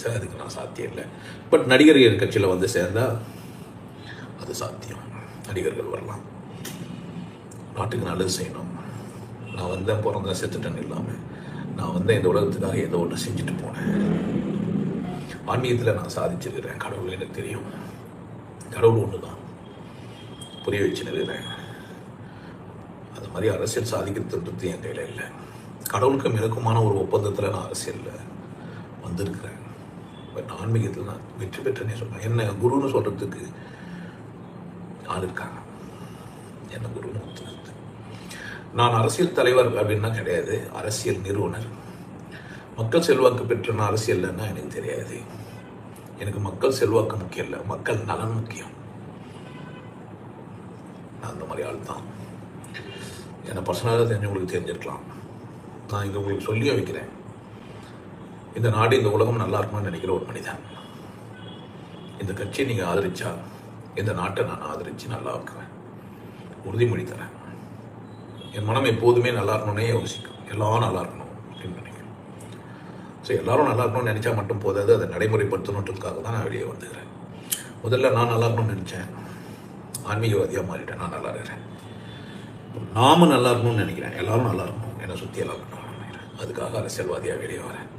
நினச்சா அதுக்கு நான் சாத்தியம் இல்லை. பட் நடிகர்கள் கட்சியில் வந்து சேர்ந்தால் அது சாத்தியம். நடிகர்கள் வரலாம், நாட்டுக்கு நல்லது செய்யணும். நான் வந்தேன், பிறந்த செத்துட்டேன்னு இல்லாமல் நான் வந்து இந்த உலகத்துக்காக ஏதோ ஒன்று செஞ்சுட்டு போனேன். ஆன்மீகத்தில் நான் சாதிச்சிருக்கிறேன். கடவுள் எனக்கு தெரியும், கடவுள் ஒன்று தான், புரிய வச்சுருக்கிறேன். அது மாதிரி அரசியல் சாதிக்கிறது என் கையில் இல்லை. கடவுளுக்கு நெருக்கமான ஒரு ஒப்பந்தத்தில் நான் அரசியலில் வந்திருக்கிறேன். பட் ஆன்மீகத்தில் நான் வெற்றி பெற்றேன்னே சொல்கிறேன். என்ன குருன்னு சொல்கிறதுக்கு ஆள் இருக்காங்க, என்ன குருன்னு ஒத்துக்கிறது. நான் அரசியல் தலைவர் அப்படின்னா கிடையாது, அரசியல் நிறுவனர். மக்கள் செல்வாக்கு பெற்ற நான் அரசியல்னா எனக்கு தெரியாது. எனக்கு மக்கள் செல்வாக்கு முக்கியம் இல்லை, மக்கள் நலன் முக்கியம். நான் அந்த மாதிரி ஆள் தான். என்னை பர்சனலாக தெரிஞ்சவங்களுக்கு தெரிஞ்சிருக்கலாம். நான் இங்கே உங்களுக்கு சொல்லியே வைக்கிறேன், இந்த நாடு இந்த உலகம் நல்லா இருக்கும்னு நினைக்கிற ஒரு மனிதன். இந்த கட்சியை நீங்கள் ஆதரிச்சா இந்த நாட்டை நான் ஆதரித்து நல்லா இருக்குவேன், உறுதிமொழி தரேன். என் மனம் எப்போதுமே நல்லா இருக்கணும்னே யோசிக்கும், எல்லாரும் நல்லா இருக்கணும் அப்படின்னு நினைக்கிறேன். ஸோ எல்லோரும் நல்லா இருக்கணும்னு நினச்சா மட்டும் போதாது, அதை நடைமுறைப்படுத்தணுன்றதுக்காக தான் நான் வெளியே வந்துக்கிறேன். முதல்ல நான் நல்லா இருக்கணும்னு நினச்சேன், ஆன்மீகவாதியாக மாறிட்டேன். நான் நல்லா இருக்கிறேன். நாம நல்லா இருக்கணும்னு நினைக்கிறேன், எல்லோரும் நல்லா இருக்கணும், என்னை சுற்றி எல்லாம் இருக்கணும்னு நினைக்கிறேன். அதுக்காக அரசியல்வாதியாக வெளியே வரேன்.